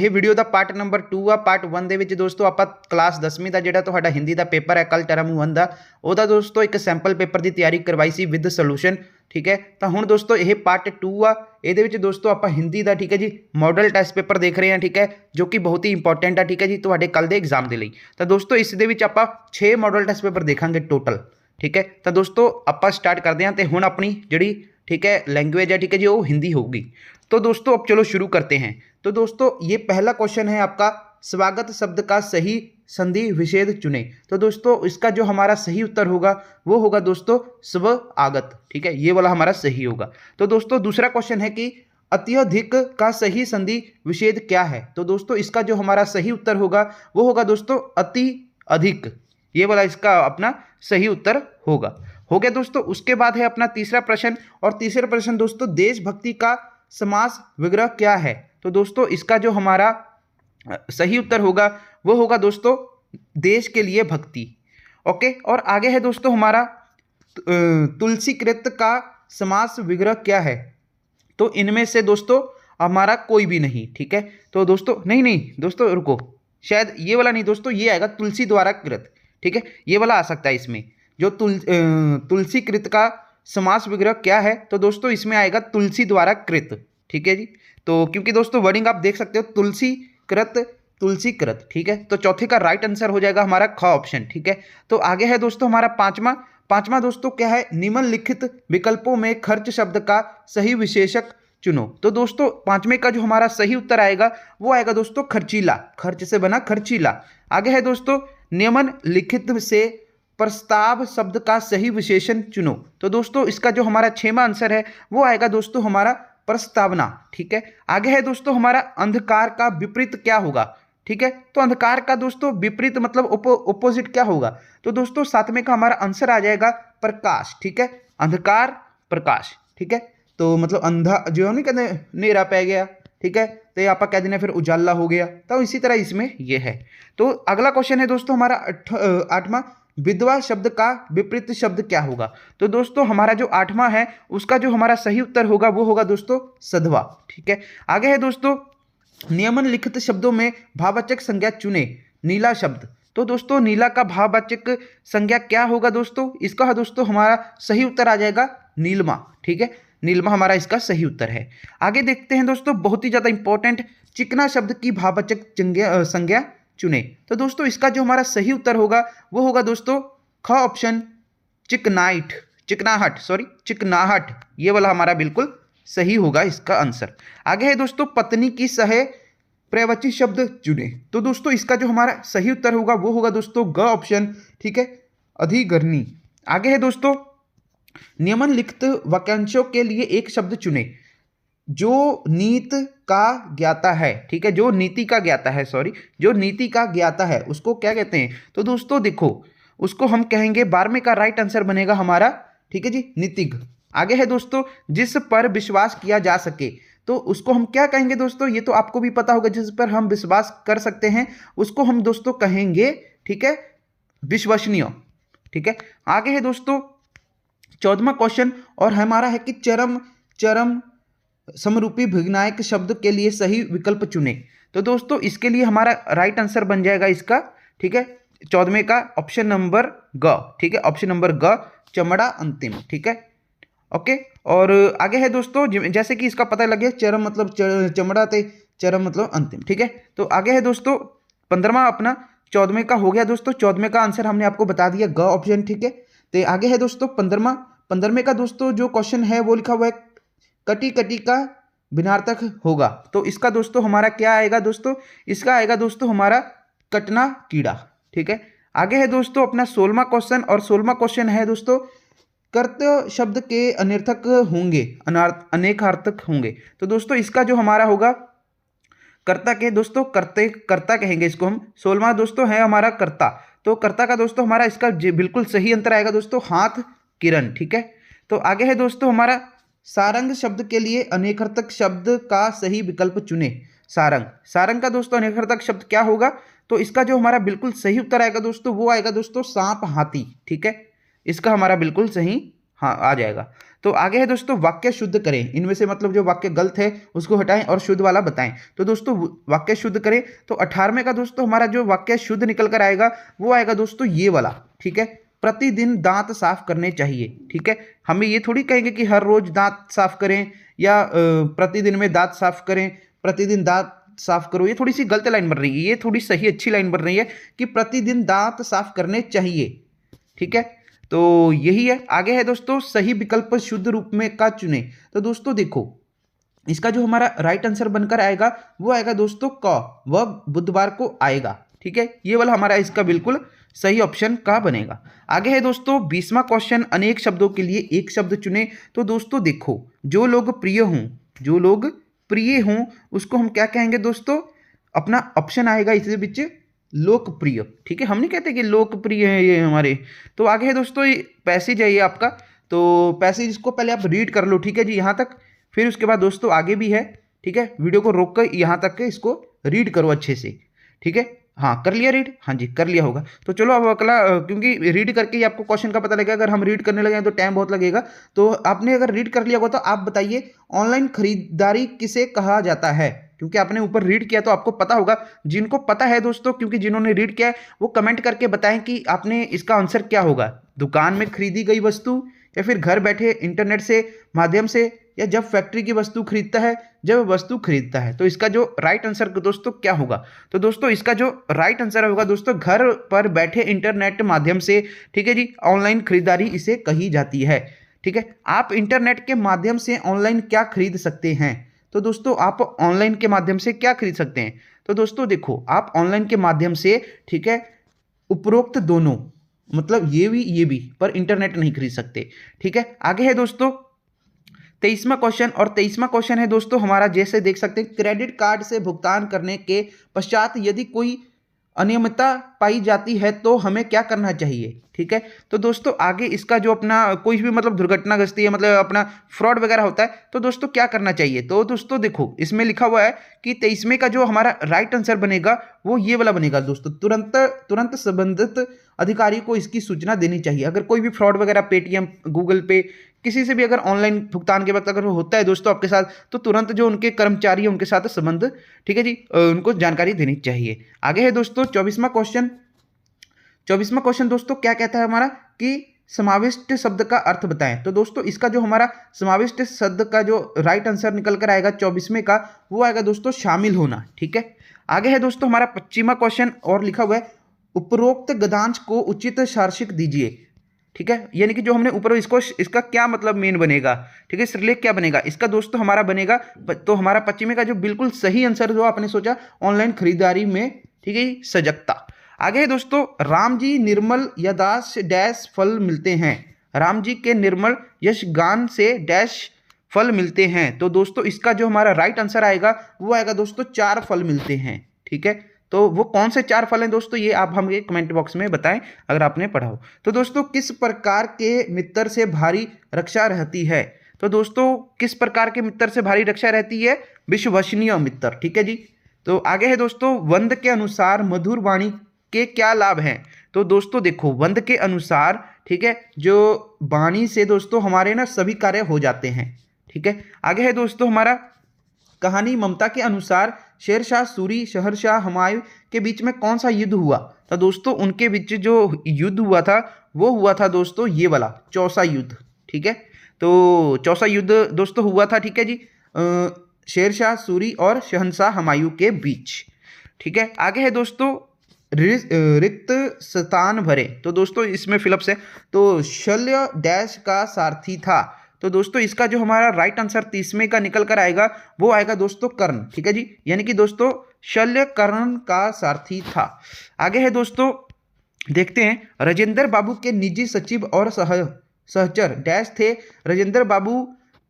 ਇਹ ਵੀਡੀਓ ਦਾ part number 2 ਆ। Part 1 ਦੇ ਵਿੱਚ ਦੋਸਤੋ ਆਪਾਂ ਕਲਾਸ 10ਵੀਂ ਦਾ ਜਿਹੜਾ ਤੁਹਾਡਾ ਹਿੰਦੀ ਦਾ ਪੇਪਰ ਹੈ ਕੱਲ ਟਰਮ 1 ਦਾ, ਉਹਦਾ ਦੋਸਤੋ ਇੱਕ ਸੈਂਪਲ ਪੇਪਰ ਦੀ ਤਿਆਰੀ ਕਰਵਾਈ ਸੀ ਵਿਦ ਸੋਲੂਸ਼ਨ। ਠੀਕ ਹੈ, ਤਾਂ ਹੁਣ ਦੋਸਤੋ ਇਹ ਪਾਰਟ 2 ਆ। ਇਹਦੇ ਵਿੱਚ ਦੋਸਤੋ ਆਪਾਂ ਹਿੰਦੀ ਦਾ ਠੀਕ ਹੈ ਜੀ ਮਾਡਲ ਟੈਸਟ ਪੇਪਰ ਦੇਖ ਰਹੇ ਹਾਂ। ਠੀਕ ਹੈ, ਜੋ ਕਿ ਬਹੁਤ ਹੀ ਇੰਪੋਰਟੈਂਟ ਆ ਠੀਕ ਹੈ ਜੀ ਤੁਹਾਡੇ ਕੱਲ ਦੇ ਐਗਜ਼ਾਮ ਦੇ ਲਈ। ਤਾਂ ਦੋਸਤੋ ਇਸ ਦੇ ਵਿੱਚ ਆਪਾਂ 6 ਮਾਡਲ ਟੈਸਟ ਪੇਪਰ ਦੇਖਾਂਗੇ ਟੋਟਲ। ठीक है, तो दोस्तों आप स्टार्ट करते हैं। तो हुण अपनी जी ठीक है लैंग्वेज है ठीक है जी वो हिंदी होगी। तो दोस्तों अब चलो शुरू करते हैं। तो दोस्तों ये पहला क्वेश्चन है आपका, स्वागत शब्द का सही संधि विच्छेद चुने। तो दोस्तों इसका जो हमारा सही उत्तर होगा वो होगा दोस्तों स्वागत। ठीक है, ये वाला हमारा सही होगा। तो दोस्तों दूसरा क्वेश्चन है कि अत्यधिक का सही संधि विच्छेद क्या है। तो दोस्तों इसका जो हमारा सही उत्तर होगा वो होगा दोस्तों अति अधिक, ये वाला इसका अपना सही उत्तर होगा। हो गया दोस्तों। उसके बाद है अपना तीसरा प्रश्न, और तीसरा प्रश्न दोस्तों देशभक्ति का समास विग्रह क्या है। तो दोस्तों इसका जो हमारा सही उत्तर होगा वो होगा दोस्तों देश के लिए भक्ति। ओके, और आगे है दोस्तों हमारा तुलसीकृत का समास विग्रह क्या है। तो इनमें से दोस्तों हमारा कोई भी नहीं। ठीक है, तो दोस्तों नहीं दोस्तों रुको, शायद ये वाला नहीं दोस्तों, ये आएगा तुलसी द्वारा कृत। ठीक है, ये वाला आ सकता है इसमें, जो तुलसी कृत का समास विग्रह क्या है। तो दोस्तों इसमें आएगा तुलसी द्वारा कृत। ठीक है जी, तो क्योंकि दोस्तों वर्डिंग आप देख सकते हो तुलसी कृत। ठीक है, तो चौथे का राइट आंसर हो जाएगा हमारा ख ऑप्शन। ठीक है, तो आगे है दोस्तों हमारा पांचवा दोस्तों क्या है, निम्नलिखित विकल्पों में खर्च शब्द का सही विशेषक चुनो। तो दोस्तों पांचवें का जो हमारा सही उत्तर आएगा वो आएगा दोस्तों खर्चीला, खर्च से बना खर्चीला। आगे है दोस्तों निम्नलिखित से प्रस्ताव शब्द का सही विशेषण चुनो। तो दोस्तों इसका जो हमारा 6वां आंसर है वो आएगा दोस्तों हमारा प्रस्तावना। ठीक है, आगे है दोस्तों हमारा अंधकार का विपरीत क्या होगा। ठीक है, तो अंधकार का दोस्तों विपरीत मतलब ओपोजिट क्या होगा। तो दोस्तों 7वें का हमारा आंसर आ जाएगा प्रकाश। ठीक है, अंधकार प्रकाश। ठीक है, तो मतलब अंधा जो है नहीं कहते नेरा पै गया। ठीक है, तो आप कह देना फिर उजाला हो गया। तो इसी तरह इसमें ये है। तो अगला क्वेश्चन है दोस्तों हमारा 8वां, विधवा शब्द का विपरीत शब्द क्या होगा। तो दोस्तों हमारा जो 8वां है उसका जो हमारा सही उत्तर होगा वो होगा दोस्तों सधवा। ठीक है, आगे है दोस्तों निम्नलिखित शब्दों में भाववाचक संज्ञा चुने। नीला शब्द, तो दोस्तों नीला का भाववाचक संज्ञा क्या होगा दोस्तों, इसका दोस्तों हमारा सही उत्तर आ जाएगा नीलमा। ठीक है, नीलमा हमारा इसका सही उत्तर है। आगे देखते हैं दोस्तों बहुत ही ज़्यादा इंपॉर्टेंट, चिकना शब्द की भाववाचक संज्ञा चुने। तो दोस्तों इसका जो हमारा सही उत्तर होगा वो होगा दोस्तों ख ऑप्शन चिकनाहट। ये वाला हमारा बिल्कुल सही होगा इसका आंसर। आगे है दोस्तों पत्नी की सह प्रवचि शब्द चुने। तो दोस्तों इसका जो हमारा सही उत्तर होगा वो होगा दोस्तों ग ऑप्शन। ठीक है, अधिगर्णी। आगे है दोस्तों निम्नलिखित वाक्यांशों के लिए एक शब्द चुने जो नीत का ज्ञाता है। ठीक है, जो नीति का ज्ञाता है उसको क्या कहते हैं। तो दोस्तों देखो उसको हम कहेंगे 12वें का राइट आंसर बनेगा हमारा। ठीक है जी, नीतिज्ञ। आगे है दोस्तों जिस पर विश्वास किया जा सके। तो उसको हम क्या कहेंगे दोस्तों, ये तो आपको भी पता होगा, जिस पर हम विश्वास कर सकते हैं उसको हम दोस्तों कहेंगे ठीक है विश्वसनीय। ठीक है, आगे है दोस्तों 14वां क्वेश्चन, और हमारा है कि चरम समरूपी भिन्नायक शब्द के लिए सही विकल्प चुने। तो दोस्तों इसके लिए हमारा राइट आंसर बन जाएगा इसका। ठीक है, 14वें का ऑप्शन नंबर ग। ठीक है, ऑप्शन नंबर ग, चमड़ा अंतिम। ठीक है, ओके, और आगे है दोस्तों जैसे कि इसका पता लग गया चरम मतलब चमड़ा थे, चरम मतलब अंतिम। ठीक है, तो आगे है दोस्तों 15वां अपना 14वें का हो गया दोस्तों। 14वें का आंसर हमने आपको बता दिया ग ऑप्शन। ठीक है, तो आगे है दोस्तों 15वें का दोस्तों जो क्वेश्चन है वो लिखा हुआ है कटी का भिन्नार्थक होगा। तो इसका दोस्तों हमारा क्या आएगा दोस्तों, इसका आएगा दोस्तों हमारा कटना कीड़ा। ठीक है, आगे है दोस्तों अपना 16वां क्वेश्चन, और 16वां क्वेश्चन है दोस्तों कर्तव्य शब्द के अनर्थक होंगे अनेकार्थक होंगे। तो दोस्तों इसका जो हमारा होगा कर्ता के दोस्तों कर्ता कहेंगे इसको हम। 16वां दोस्तों है हमारा कर्ता। तो कर्ता का दोस्तों हमारा इसका बिल्कुल सही अंतर आएगा दोस्तों हाथ किरण। ठीक है, तो आगे है दोस्तों हमारा सारंग शब्द के लिए अनेकार्थक शब्द का सही विकल्प चुने। सारंग का दोस्तों अनेकार्थक शब्द क्या होगा। तो इसका जो हमारा बिल्कुल सही उत्तर आएगा दोस्तों वो आएगा दोस्तों सांप हाथी। ठीक है, इसका हमारा बिल्कुल सही हाँ आ जाएगा। तो आगे है दोस्तों वाक्य शुद्ध करें, इनमें से मतलब जो वाक्य गलत है उसको हटाएं और शुद्ध वाला बताएं। तो दोस्तों वाक्य शुद्ध करें, तो 18वें का दोस्तों हमारा जो वाक्य शुद्ध निकल कर आएगा वो आएगा दोस्तों ये वाला, ठीक है। प्रतिदिन दांत साफ करने चाहिए, ठीक है। हमें ये थोड़ी कहेंगे कि हर रोज दांत साफ करें या प्रतिदिन में दांत साफ करें, प्रतिदिन दांत साफ करो, ये थोड़ी सी गलत लाइन बन रही है, ये थोड़ी सही अच्छी लाइन बन रही है कि प्रतिदिन दांत साफ करने चाहिए, ठीक है। तो यही है। आगे है दोस्तों सही विकल्प शुद्ध रूप में का चुने। तो दोस्तों देखो इसका जो हमारा राइट आंसर बनकर आएगा वो आएगा दोस्तों क, वह बुधवार को आएगा, ठीक है। ये वाला हमारा इसका बिल्कुल सही ऑप्शन का बनेगा। आगे है दोस्तों 20वां क्वेश्चन, अनेक शब्दों के लिए एक शब्द चुने। तो दोस्तों देखो जो लोग प्रिय हों, जो लोग प्रिय हों उसको हम क्या कहेंगे दोस्तों, अपना ऑप्शन आएगा इसके बीच लोकप्रिय, ठीक है। हम नहीं कहते कि लोकप्रिय है ये हमारे। तो आगे है दोस्तों पैसेज है ये आपका, तो पैसेज इसको पहले आप रीड कर लो, ठीक है जी, यहाँ तक। फिर उसके बाद दोस्तों आगे भी है, ठीक है। वीडियो को रोक कर यहाँ तक के इसको रीड करो अच्छे से, ठीक है। हाँ कर लिया रीड, हाँ जी कर लिया होगा। तो चलो अब अगला, क्योंकि रीड करके ही आपको क्वेश्चन का पता लगेगा, अगर हम रीड करने लगे तो टाइम बहुत लगेगा। तो आपने अगर रीड कर लिया होगा तो आप बताइए ऑनलाइन खरीदारी किसे कहा जाता है, क्योंकि आपने ऊपर रीड किया तो आपको पता होगा। जिनको पता है दोस्तों, क्योंकि जिन्होंने रीड किया है वो कमेंट करके बताएं कि आपने इसका आंसर क्या होगा, दुकान में खरीदी गई वस्तु, या फिर घर बैठे इंटरनेट से माध्यम से, या जब फैक्ट्री की वस्तु खरीदता है, जब वस्तु खरीदता है। तो इसका जो राइट आंसर दोस्तों क्या होगा, तो दोस्तों इसका जो राइट आंसर होगा दोस्तों घर पर बैठे इंटरनेट माध्यम से, ठीक है जी, ऑनलाइन खरीदारी इसे कही जाती है, ठीक है। आप इंटरनेट के माध्यम से ऑनलाइन क्या खरीद सकते हैं। तो दोस्तों आप ऑनलाइन के माध्यम से क्या खरीद सकते हैं, तो दोस्तों देखो आप ऑनलाइन के माध्यम से, ठीक है, उपरोक्त दोनों, मतलब ये भी, पर इंटरनेट नहीं खरीद सकते, ठीक है। आगे है दोस्तों 23वां क्वेश्चन, और 23वां क्वेश्चन है दोस्तों हमारा, जैसे देख सकते हैं, क्रेडिट कार्ड से भुगतान करने के पश्चात यदि कोई अनियमितता पाई जाती है तो हमें क्या करना चाहिए, ठीक है। तो दोस्तों आगे इसका जो अपना कोई भी मतलब दुर्घटनाग्रस्ती है, मतलब अपना फ्रॉड वगैरह होता है, तो दोस्तों क्या करना चाहिए। तो दोस्तों देखो इसमें लिखा हुआ है कि 23वें का जो हमारा राइट आंसर बनेगा वो ये वाला बनेगा दोस्तों, तुरंत संबंधित अधिकारी को इसकी सूचना देनी चाहिए। अगर कोई भी फ्रॉड वगैरह पेटीएम, गूगल पे, किसी से भी अगर ऑनलाइन भुगतान के वक्त अगर होता है दोस्तों आपके साथ, तो तुरंत जो उनके कर्मचारी हैं उनके साथ संबंध, ठीक है जी, उनको जानकारी देनी चाहिए। आगे है दोस्तों 24वां क्वेश्चन। 24वां क्वेश्चन दोस्तों क्या कहता है हमारा कि समाविष्ट शब्द का अर्थ बताएं। तो दोस्तों इसका जो हमारा समाविष्ट शब्द का जो राइट आंसर निकल कर आएगा 24वें का, वो आएगा दोस्तों शामिल होना, ठीक है। आगे है दोस्तों हमारा 25वां क्वेश्चन, और लिखा हुआ है उपरोक्त गद्यांश को उचित शीर्षक दीजिए, ठीक है। यानी कि जो हमने ऊपर इसका क्या मतलब मेन बनेगा, ठीक है, श्रीलेख क्या बनेगा इसका दोस्तों हमारा बनेगा। तो हमारा 25वें का जो बिल्कुल सही आंसर जो आपने सोचा ऑनलाइन खरीदारी में, ठीक है, सजगता। आगे है दोस्तों राम जी निर्मल यदाश डैश फल मिलते हैं। राम जी के निर्मल यश गान से डैश फल मिलते हैं। तो दोस्तों इसका जो हमारा राइट आंसर आएगा वो आएगा दोस्तों 4 फल मिलते हैं, ठीक है। तो वो कौन से 4 फल हैं दोस्तों, ये आप हमें कमेंट बॉक्स में बताएं अगर आपने पढ़ा हो। तो दोस्तों किस प्रकार के मित्र से भारी रक्षा रहती है। तो दोस्तों किस प्रकार के मित्र से भारी रक्षा रहती है, विश्वसनीय मित्र, ठीक है जी। तो आगे है दोस्तों वंद के अनुसार मधुर वाणी के क्या लाभ हैं। तो दोस्तों देखो वंद के अनुसार, ठीक है, जो वाणी से दोस्तों हमारे ना सभी कार्य हो जाते हैं, ठीक है। आगे है दोस्तों हमारा कहानी ममता के अनुसार शेरशाह सूरी शहरशाह हुमायूं के बीच में कौन सा युद्ध हुआ। तो दोस्तों उनके बीच जो युद्ध हुआ था वो हुआ था दोस्तों ये वाला चौसा युद्ध, ठीक है। तो चौसा युद्ध दोस्तों हुआ था, ठीक है जी, शेरशाह सूरी और शहनशाह हुमायूं के बीच, ठीक है। आगे है दोस्तों रिक्त स्थान भरे। तो दोस्तों इसमें फिलअप्स है, तो शल्य डैश का सारथी था। तो दोस्तों इसका जो हमारा राइट आंसर 30वें का निकल कर आएगा वो आएगा दोस्तों कर्ण, ठीक है जी, यानी कि दोस्तों शल्य कर्ण का सारथी था। आगे है दोस्तों देखते हैं राजेंद्र बाबू के निजी सचिव और सहचर डैश थे। राजेंद्र बाबू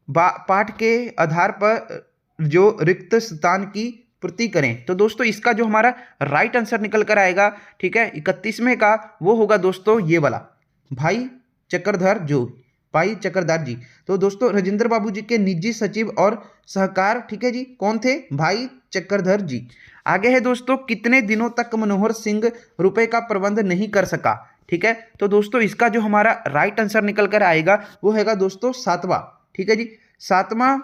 पाठ के आधार पर जो रिक्त स्थान की पूर्ति करें। तो दोस्तों इसका जो हमारा राइट आंसर निकल कर आएगा, ठीक है, 31वें का, वो होगा दोस्तों ये वाला भाई चक्रधर जी। तो दोस्तों राजेंद्र बाबू जी के निजी सचिव और सहकार, ठीक है जी, कौन थे, भाई चक्रधर जी। आगे है दोस्तों कितने दिनों तक मनोहर सिंह रुपए का प्रबंध नहीं कर सका। ठीक है। तो दोस्तों इसका जो हमारा राइट आंसर निकल कर आएगा वो हैगा दोस्तों सातवां, ठीक है जी। सातवां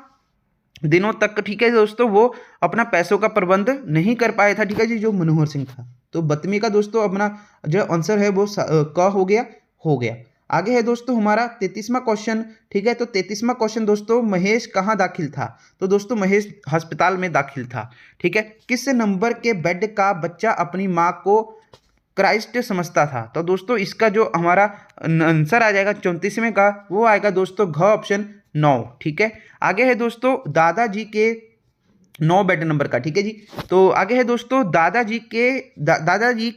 दिनों तक, ठीक है दोस्तों, वो अपना पैसों का प्रबंध नहीं कर पाया था, ठीक है जी, जो मनोहर सिंह था। तो बतमी का दोस्तों अपना जो आंसर है वो क हो गया। आगे है दोस्तों हमारा 33वां क्वेश्चन, ठीक है। तो 33वां क्वेश्चन दोस्तों, महेश कहाँ दाखिल था? तो दोस्तों महेश अस्पताल में दाखिल था, ठीक है। किस नंबर के बेड का बच्चा अपनी माँ को क्राइस्ट समझता था? तो दोस्तों इसका जो हमारा आंसर आ जाएगा 34वें का, वो आएगा दोस्तों घ ऑप्शन 9, ठीक है। आगे है दोस्तों दादाजी के 9 बेड नंबर का, ठीक है जी। तो आगे है दोस्तों दादाजी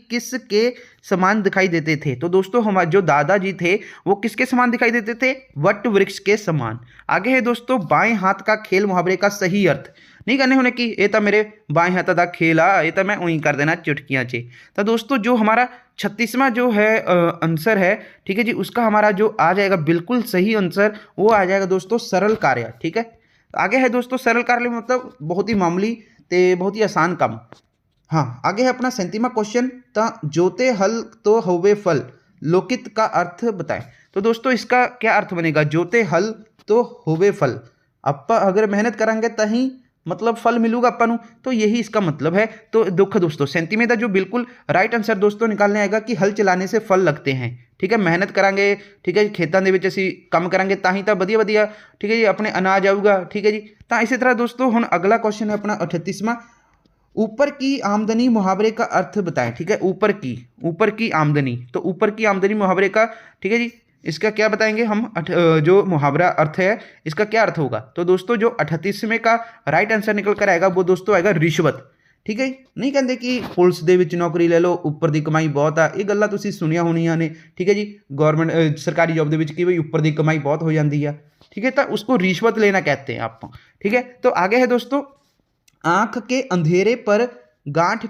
किस के समान दिखाई देते थे? तो दोस्तों हमारे जो दादाजी थे वो किसके समान दिखाई देते थे? वट वृक्ष के समान। आगे है दोस्तों बाएं हाथ का खेल मुहावरे का सही अर्थ। नहीं करने होने की ये तो मेरे बाएं हाथ का खेल आ, ये तो मैं वहीं कर देना चुटकियाँ चे। तो दोस्तों जो हमारा 36वां जो है आंसर है, ठीक है जी, उसका हमारा जो आ जाएगा बिल्कुल सही आंसर, वो आ जाएगा दोस्तों सरल कार्य, ठीक है। आगे है दोस्तों सरल कार्य मतलब बहुत ही मामूली ते बहुत ही आसान काम। हाँ, आगे है अपना 37वां क्वेश्चन, ता जोते हल तो होवे फल, लोकित का अर्थ बताएं। तो दोस्तों इसका क्या अर्थ बनेगा? जोते हल तो होवे फल, अप्पा अगर मेहनत करेंगे तहीं मतलब फल मिलूगा अपन नू, तो यही इसका मतलब है। तो दुख दोस्तों 37वें का जो बिल्कुल राइट आंसर दोस्तों निकालने आएगा कि हल चलाने से फल लगते हैं, ठीक है। मेहनत करांगे, ठीक है, खेतों के असी काम करांगे ताही तो वधिया वधिया, ठीक है जी, अपने अनाज आऊगा, ठीक है जी। तो इसी तरह दोस्तों हुण अगला क्वेश्चन है अपना 38वां, ऊपर की आमदनी मुहावरे का अर्थ बताएं, ठीक है। ऊपर की आमदनी, तो ऊपर की आमदनी मुहावरे का, ठीक है जी, इसका क्या बताएंगे हम? जो मुहावरा अर्थ है इसका क्या अर्थ होगा? तो दोस्तों जो 38वें का राइट आंसर निकल कर आएगा वो दोस्तों आएगा रिश्वत, ठीक है। नहीं कहते कि पुलिस ਦੇ ਵਿੱਚ नौकरी ले लो ਉੱਪਰ ਦੀ ਕਮਾਈ ਬਹੁਤ ਆ, ਇਹ ਗੱਲਾਂ ਤੁਸੀਂ ਸੁਣੀਆਂ ਹੋਣੀਆਂ ਨੇ, ठीक है जी। गवर्नमेंट सरकारी जॉब ਦੇ ਵਿੱਚ कि भाई ऊपर ਦੀ कमाई बहुत हो जाती है, ठीक है। तो उसको रिश्वत लेना कहते हैं आप, ठीक है। तो आगे है दोस्तों आंख के अंधेरे पर गांठ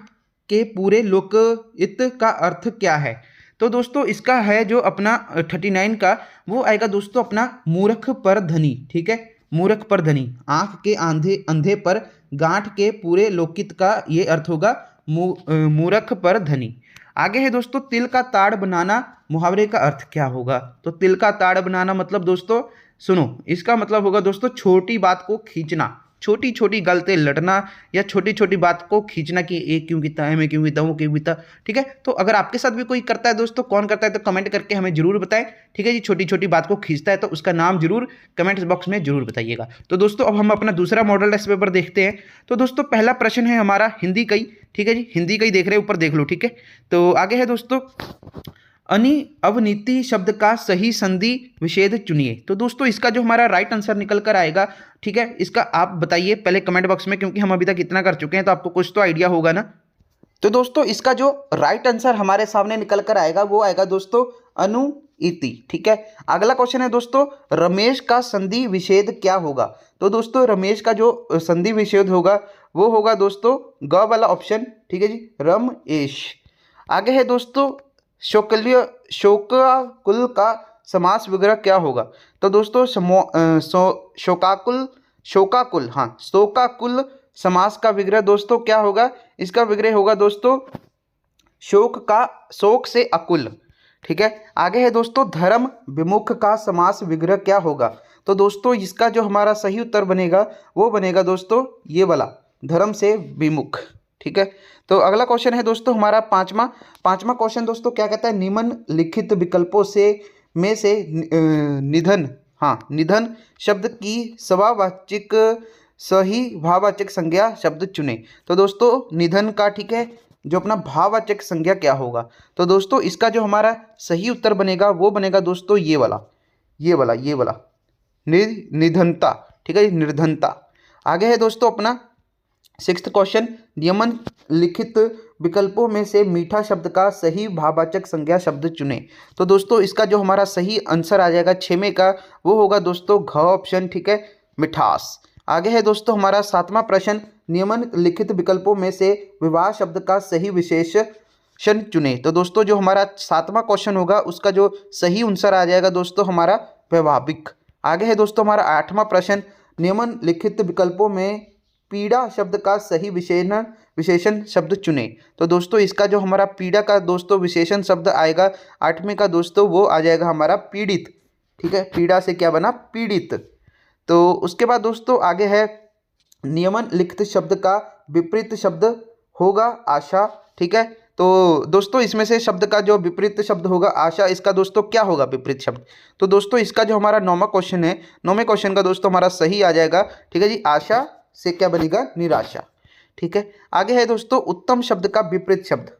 के पूरे लोकित का अर्थ क्या है? तो दोस्तों इसका है जो अपना 39 का, वो आएगा दोस्तों अपना मूर्ख पर धनी, ठीक है। मूर्ख पर धनी, आंख के अंधे पर गांठ के पूरे लोकित का ये अर्थ होगा मूर्ख पर धनी। आगे है दोस्तों तिल का ताड़ बनाना मुहावरे का अर्थ क्या होगा? तो तिल का ताड़ बनाना मतलब दोस्तों सुनो, इसका मतलब होगा दोस्तों छोटी बात को खींचना, छोटी छोटी गलते लड़ना या छोटी छोटी बात को खींचना कि ये क्यों कीता है, मैं क्यों कीता, वो क्यों कीता, ठीक है। तो अगर आपके साथ भी कोई करता है दोस्तों, कौन करता है तो कमेंट करके हमें जरूर बताएं, ठीक है जी। छोटी छोटी बात को खींचता है तो उसका नाम जरूर कमेंट बॉक्स में जरूर बताइएगा। तो दोस्तों अब हम अपना दूसरा मॉडल टेस्ट पेपर देखते हैं। तो दोस्तों पहला प्रश्न है हमारा हिंदी का ही, ठीक है जी, हिंदी का ही देख रहे हैं, ऊपर देख लो, ठीक है। तो आगे है दोस्तों अवनीति शब्द का सही संधि विच्छेद चुनिए। तो दोस्तों इसका जो हमारा राइट आंसर निकल कर आएगा, ठीक है, इसका आप बताइए पहले कमेंट बॉक्स में, क्योंकि हम अभी तक इतना कर चुके हैं तो आपको कुछ तो आइडिया होगा ना। तो दोस्तों इसका जो राइट आंसर हमारे सामने निकल कर आएगा वो आएगा दोस्तों अनुइति, ठीक है। अगला क्वेश्चन है दोस्तों रमेश का संधि विच्छेद क्या होगा? तो दोस्तों रमेश का जो संधि विच्छेद होगा वो होगा दोस्तों ग वाला ऑप्शन, ठीक है जी, रमेश। आगे है दोस्तों शोकाकुल का समास विग्रह क्या होगा? तो दोस्तों शोकाकुल समास का विग्रह दोस्तों क्या होगा? इसका विग्रह होगा दोस्तों शोक से अकुल, ठीक है। आगे है दोस्तों धर्म विमुख का समास विग्रह क्या होगा? तो दोस्तों इसका जो हमारा सही उत्तर बनेगा वो बनेगा दोस्तों ये वाला, धर्म से विमुख, ठीक है। तो अगला क्वेश्चन है दोस्तों हमारा पांचवा क्वेश्चन दोस्तों क्या कहता है? निम्नलिखित विकल्पों में से निधन शब्द की सवावाचक सही भाववाचक संज्ञा शब्द चुने। तो दोस्तों निधन का, ठीक है, जो अपना भाववाचक संज्ञा क्या होगा? तो दोस्तों इसका जो हमारा सही उत्तर बनेगा वो बनेगा दोस्तों ये वाला निधनता, ठीक है, निर्धनता। आगे है दोस्तों अपना 6th क्वेश्चन, निम्नलिखित विकल्पों में से मीठा शब्द का सही भाववाचक संज्ञा शब्द चुने। तो दोस्तों इसका जो हमारा सही आंसर आ जाएगा 6वें का, वो होगा दोस्तों घ ऑप्शन, ठीक है, मिठास। आगे है दोस्तों हमारा 7वां प्रश्न, निम्नलिखित विकल्पों में से विवाह शब्द का सही विशेषण चुने। तो दोस्तों जो हमारा 7वां क्वेश्चन होगा उसका जो सही आंसर आ जाएगा दोस्तों हमारा वैवाहिक। आगे है दोस्तों हमारा 8वां प्रश्न, निम्नलिखित विकल्पों में पीड़ा शब्द का सही विशेषण विशेषण शब्द चुने। तो दोस्तों इसका जो हमारा पीड़ा का दोस्तों विशेषण शब्द आएगा 8वें का दोस्तों, वो आ जाएगा हमारा पीड़ित। ठीक है, पीड़ा से क्या बना, पीड़ित। तो उसके बाद दोस्तों आगे है नियमन लिखित शब्द का विपरीत शब्द होगा आशा। ठीक है, तो दोस्तों इसमें से शब्द का जो विपरीत शब्द होगा आशा, इसका दोस्तों क्या होगा विपरीत शब्द। तो दोस्तों इसका जो हमारा 9वां क्वेश्चन है, 9वें क्वेश्चन का दोस्तों हमारा सही आ जाएगा। ठीक है जी, आशा से क्या बनेगा, निराशा। ठीक है, आगे है दोस्तों उत्तम शब्द का विपरीत शब्द।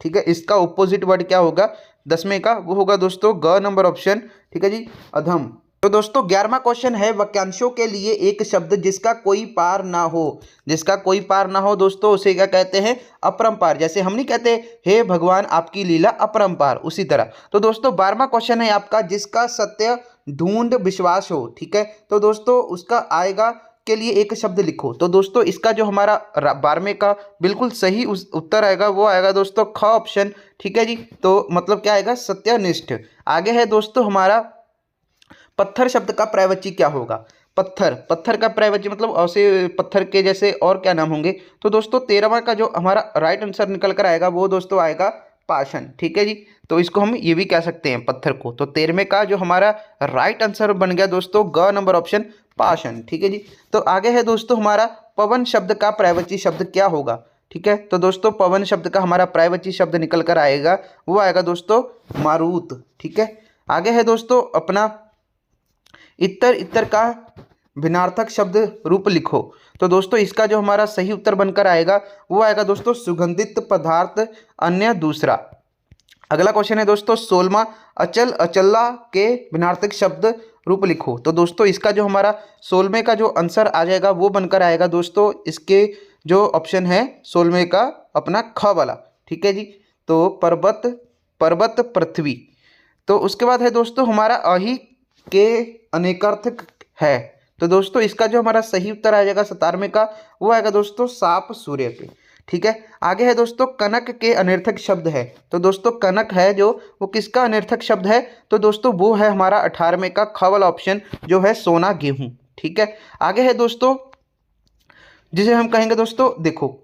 ठीक है, इसका ऑपोजिट वर्ड क्या होगा 10वें का, वो होगा दोस्तों ग नंबर ऑप्शन। ठीक है जी, अधम। तो दोस्तों 11वां क्वेश्चन है वाक्यांशों के लिए एक शब्द जिसका कोई पार ना हो। जिसका कोई पार ना हो दोस्तों उसे क्या कहते हैं, अपरंपार। जैसे हम नहीं कहते हे भगवान आपकी लीला अपरंपार, उसी तरह। तो दोस्तों 12वां क्वेश्चन है आपका जिसका सत्य ढूंढ विश्वास हो। ठीक है, तो दोस्तों उसका आएगा के लिए एक शब्द लिखो। तो दोस्तों इसका जो हमारा 12वें का बिल्कुल सही उत्तर आएगा वो आएगा दोस्तों ख ऑप्शन। ठीक है जी, तो मतलब क्या आएगा, सत्यनिष्ठ। आगे है दोस्तों हमारा पत्थर शब्द का पर्यायवाची क्या होगा। पत्थर, पत्थर का पर्यायवाची मतलब ऐसे पत्थर के जैसे और क्या नाम होंगे। तो दोस्तों 13वां का जो हमारा राइट आंसर निकल कर आएगा वो दोस्तों आएगा पाषाण। ठीक है जी, तो इसको हम ये भी कह सकते हैं पत्थर को। तो 13वें का जो हमारा राइट आंसर बन गया दोस्तों ग नंबर ऑप्शन पाषाण। ठीक है जी, तो आगे है दोस्तों हमारा पवन शब्द का पर्यायवाची शब्द क्या होगा। ठीक है, तो दोस्तों पवन शब्द का हमारा पर्यायवाची शब्द निकल कर आएगा वो आएगा दोस्तों मारुत। ठीक है, आगे है दोस्तों अपना इतर, इतर का भिन्नार्थक शब्द रूप लिखो। तो दोस्तों इसका जो हमारा सही उत्तर बनकर आएगा वो आएगा दोस्तों सुगंधित पदार्थ अन्य दूसरा। अगला क्वेश्चन है दोस्तों 16वां अचल अचला के भिन्नार्थक शब्द रूप लिखो। तो दोस्तों इसका जो हमारा 16वें का जो आंसर आ जाएगा वो बनकर आएगा दोस्तों इसके जो ऑप्शन है 16वें का अपना ख वाला। ठीक है जी, तो पर्वत, पर्वत पृथ्वी। तो उसके बाद है दोस्तों हमारा अहि के अनेकार्थक है। तो दोस्तों इसका जो हमारा सही उत्तर आ जाएगा 17वें का वो आएगा दोस्तों साप सूर्य पे। ठीक है, आगे है दोस्तों कनक के अनर्थक शब्द है। तो दोस्तों कनक है जो वो किसका अनर्थक शब्द है। तो दोस्तों वो है हमारा 18वें का ख वाला ऑप्शन जो है सोना गेहूं। ठीक है, आगे है दोस्तों जिसे हम कहेंगे दोस्तों देखो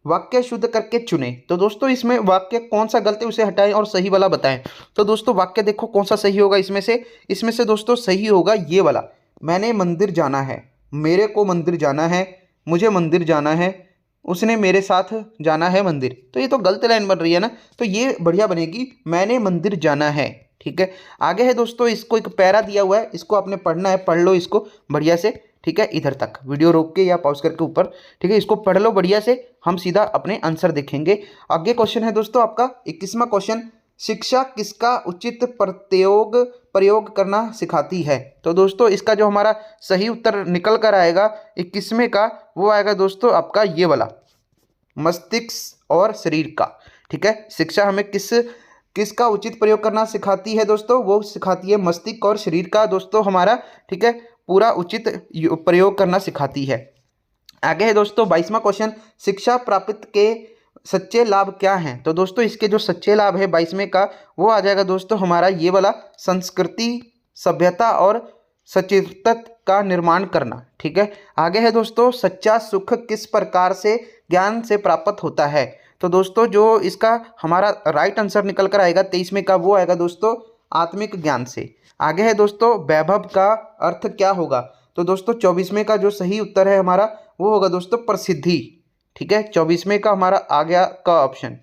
वाक्य शुद्ध करके चुने। तो दोस्तों इसमें वाक्य कौन सा गलत है उसे हटाएं और सही वाला बताएं। तो दोस्तों वाक्य देखो कौन सा सही होगा इसमें से दोस्तों सही होगा ये वाला, मैंने मंदिर जाना है, मेरे को मंदिर जाना है, मुझे मंदिर जाना है, उसने मेरे साथ जाना है मंदिर। तो ये तो गलत लाइन बन रही है ना, तो ये बढ़िया बनेगी मैंने मंदिर जाना है। ठीक है, आगे है दोस्तों इसको एक पैरा दिया हुआ है, इसको आपने पढ़ना है, पढ़ लो इसको बढ़िया से। ठीक है, इधर तक वीडियो रोक के या पॉज करके ऊपर। ठीक है, इसको पढ़ लो बढ़िया से, हम सीधा अपने आंसर देखेंगे। आगे क्वेश्चन है दोस्तों आपका 21वां क्वेश्चन शिक्षा किसका उचित प्रयोग करना सिखाती है। तो दोस्तों इसका जो हमारा सही उत्तर निकल कर आएगा 21वें का वो आएगा दोस्तों आपका ये वाला मस्तिष्क और शरीर का। ठीक है, शिक्षा हमें किसका उचित प्रयोग करना सिखाती है दोस्तों, वो सिखाती है मस्तिष्क और शरीर का दोस्तों हमारा। ठीक है, पूरा उचित प्रयोग करना सिखाती है। आगे है दोस्तों 22वां क्वेश्चन शिक्षा प्राप्त के सच्चे लाभ क्या हैं। तो दोस्तों इसके जो सच्चे लाभ है 22वें का वो आ जाएगा दोस्तों हमारा ये वाला संस्कृति, सभ्यता और सचेतता का निर्माण करना। ठीक है, आगे है दोस्तों सच्चा सुख किस प्रकार से ज्ञान से प्राप्त होता है। तो दोस्तों जो इसका हमारा राइट आंसर निकल कर आएगा 23वें का वो आएगा दोस्तों आत्मिक ज्ञान से। आगे है दोस्तों वैभव का अर्थ क्या होगा। तो दोस्तों 24वें का जो सही उत्तर है हमारा वो होगा दोस्तों प्रसिद्धि। ठीक है, 24वें का हमारा आ गया का ऑप्शन।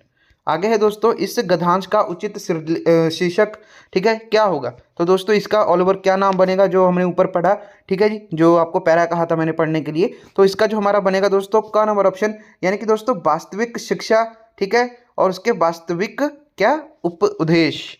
आगे है दोस्तों इस गद्यांश का उचित शीर्षक ठीक है क्या होगा। तो दोस्तों इसका ऑल ओवर क्या नाम बनेगा जो हमने ऊपर पढ़ा। ठीक है जी, जो आपको पैरा कहा था मैंने पढ़ने के लिए, तो इसका जो हमारा बनेगा दोस्तों का नंबर ऑप्शन, यानी कि दोस्तों वास्तविक शिक्षा। ठीक है, और उसके वास्तविक क्या उद्देश्य।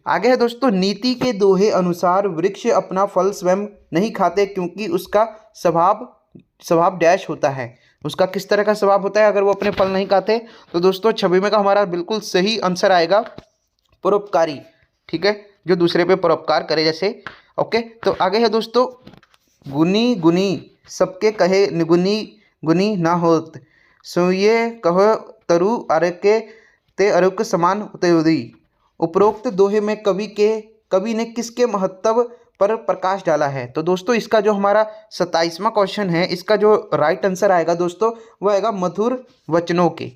आगे है दोस्तों नीति के दोहे अनुसार वृक्ष अपना फल स्वयं नहीं खाते क्योंकि उसका स्वभाव डैश होता है। उसका किस तरह का स्वभाव होता है अगर वो अपने फल नहीं खाते। तो दोस्तों 26वें का हमारा बिल्कुल सही आंसर आएगा परोपकारी। ठीक है, जो दूसरे पे परोपकार करे जैसे। ओके, तो आगे है दोस्तों गुनी गुनी सबके कहे निगुनी गुनी ना होत सुये कहो तरु अरके ते अरुक समान उतयुदी। उपरोक्त दोहे में कवि ने किसके महत्व पर प्रकाश डाला है। तो दोस्तों इसका जो हमारा 27वां क्वेश्चन है, इसका जो राइट आंसर आएगा दोस्तों वो आएगा मधुर वचनों के।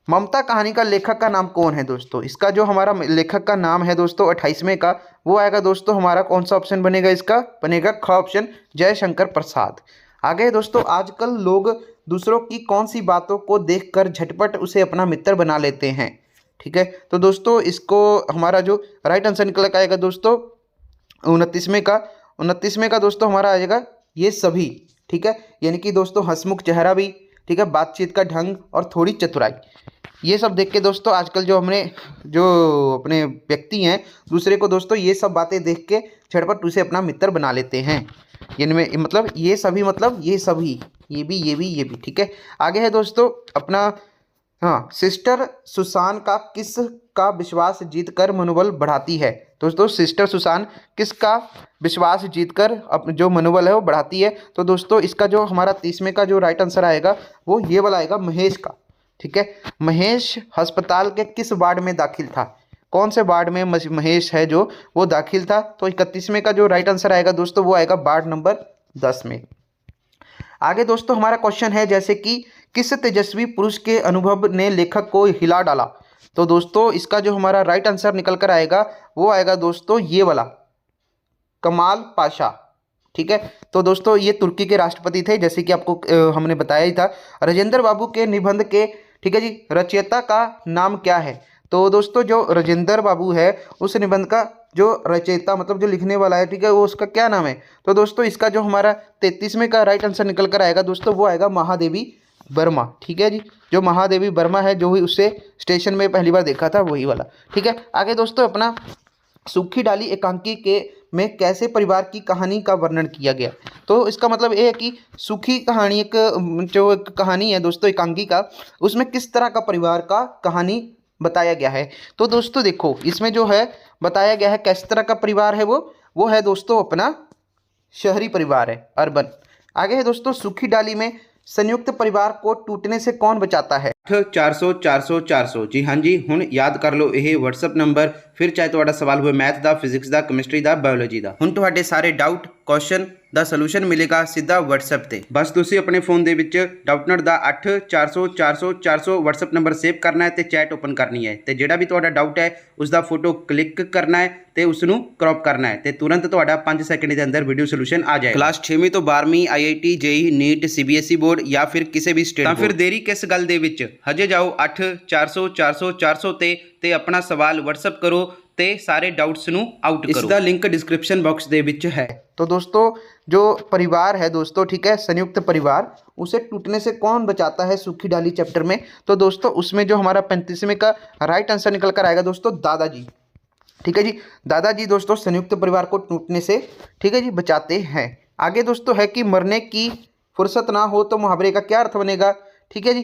ममता कहानी का लेखक का नाम कौन है दोस्तों? इसका जो हमारा लेखक का नाम है दोस्तों 28वें का, वो आएगा दोस्तों हमारा कौन सा ऑप्शन बनेगा? इसका बनेगा ख ऑप्शन, जयशंकर प्रसाद। आगे दोस्तों, आजकल लोग दूसरों की कौन सी बातों को देखकर झटपट उसे अपना मित्र बना लेते हैं? ठीक है, तो दोस्तों इसको हमारा जो राइट आंसर निकल कर आएगा दोस्तों 29वें का दोस्तों हमारा आएगा ये सभी। ठीक है, यानी कि दोस्तों हंसमुख चेहरा भी, ठीक है, बातचीत का ढंग और थोड़ी चतुराई, ये सब देख के दोस्तों आजकल जो अपने व्यक्ति हैं दूसरे को दोस्तों ये सब बातें देख के झटपट उसे अपना मित्र बना लेते हैं। इनमें मतलब ये सभी, मतलब ये सभी, ये भी। ठीक है, आगे है दोस्तों अपना, हाँ, सिस्टर सुसान का किस का विश्वास जीतकर मनोबल बढ़ाती है? दोस्तों सिस्टर सुसान किसका विश्वास जीतकर जो मनोबल है वो बढ़ाती है? तो दोस्तों इसका जो हमारा 30वें का जो राइट आंसर आएगा वो ये वाला आएगा, महेश का। ठीक है, महेश अस्पताल के किस वार्ड में दाखिल था? कौन से वार्ड में महेश है जो वो दाखिल था? तो 31वें का जो राइट आंसर आएगा दोस्तों वो आएगा वार्ड नंबर 10 में। आगे दोस्तों हमारा क्वेश्चन है जैसे कि किस तेजस्वी पुरुष के अनुभव ने लेखक को हिला डाला? तो दोस्तों इसका जो हमारा राइट आंसर निकल कर आएगा वो आएगा दोस्तों ये वाला, कमाल पाशा। ठीक है, तो दोस्तों ये तुर्की के राष्ट्रपति थे, जैसे कि आपको हमने बताया ही था। राजेंद्र बाबू के निबंध के, ठीक है जी, रचयिता का नाम क्या है? तो दोस्तों जो राजेंद्र बाबू है उस निबंध का जो रचयिता मतलब जो लिखने वाला है, ठीक है, वो उसका क्या नाम है? तो दोस्तों इसका जो हमारा 33वें का राइट आंसर निकल कर आएगा दोस्तों वो आएगा महादेवी वर्मा। ठीक है जी, जो महादेवी वर्मा है, जो ही उससे स्टेशन में पहली बार देखा था वही वाला। ठीक है, आगे दोस्तों अपना सूखी डाली एकांकी के में कैसे परिवार की कहानी का वर्णन किया गया? तो इसका मतलब ये है कि सूखी कहानी एक कहानी है दोस्तों एकांकी का, उसमें किस तरह का परिवार का कहानी बताया गया है? तो दोस्तों देखो इसमें जो है बताया गया है किस तरह का परिवार है, वो है दोस्तों अपना शहरी परिवार है, अर्बन। आगे है दोस्तों सूखी डाली में संयुक्त परिवार को टूटने से कौन बचाता है? 400 400 400। जी हाँ जी, हुण याद कर लो ਇਹ WhatsApp नंबर। फिर चाहे ਤੁਹਾਡਾ ਸਵਾਲ ਹੋਵੇ ਮੈਥ ਦਾ, ਫਿਜ਼ਿਕਸ ਦਾ, ਕੈਮਿਸਟਰੀ ਦਾ, ਬਾਇਓਲੋਜੀ ਦਾ। ਹੁਣ ਤੁਹਾਡੇ ਸਾਰੇ ਡਾਊਟ ਕੁਐਸਚਨ ਦਾ ਸੋਲੂਸ਼ਨ ਮਿਲੇਗਾ ਸਿੱਧਾ WhatsApp ਤੇ। ਬਸ ਤੁਸੀਂ ਆਪਣੇ ਫੋਨ ਦੇ ਵਿੱਚ ਡਾਊਟਨਟ ਦਾ 8 400 400 400 WhatsApp ਨੰਬਰ ਸੇਵ ਕਰਨਾ ਹੈ ਤੇ ਚੈਟ ਓਪਨ ਕਰਨੀ ਹੈ ਤੇ ਜਿਹੜਾ ਵੀ ਤੁਹਾਡਾ ਡਾਊਟ ਹੈ ਉਸ ਦਾ ਫੋਟੋ ਕਲਿੱਕ ਕਰਨਾ ਹੈ ਤੇ ਉਸ ਨੂੰ ਕ੍ਰੌਪ ਕਰਨਾ ਹੈ ਤੇ ਤੁਰੰਤ ਤੁਹਾਡਾ 5 ਸੈਕਿੰਡ ਦੇ ਅੰਦਰ ਵੀਡੀਓ ਸੋਲੂਸ਼ਨ ਆ ਜਾਏਗਾ। ਕਲਾਸ 6ਵੀਂ ਤੋਂ 12ਵੀਂ IIT JEE NEET CBSE board या फिर किसी भी स्टेट। ਤਾਂ ਫਿਰ ਦੇਰੀ ਕਿਸ ਗੱਲ ਦੇ ਵਿੱਚ? ਹਜੇ ਜਾਓ 8 400 400 400 ਤੇ ਆਪਣਾ ਸਵਾਲ WhatsApp ਕਰੋ ਤੇ सारे डाउट्स ਨੂੰ आउट करो। इसका लिंक डिस्क्रिप्शन बॉक्स ਦੇ ਵਿੱਚ है। तो दोस्तों जो परिवार है दोस्तों, ठीक है, संयुक्त परिवार, उसे टूटने से कौन बचाता है सूखी डाली चैप्टर में? तो दोस्तों उसमें जो हमारा 35वें का राइट आंसर निकल कर आएगा दोस्तों दादाजी। ठीक है जी, दादाजी दोस्तों संयुक्त परिवार को टूटने से, ठीक है जी, बचाते हैं। आगे दोस्तों है कि मरने की फुर्सत ना हो तो मुहावरे का क्या अर्थ बनेगा? ठीक है जी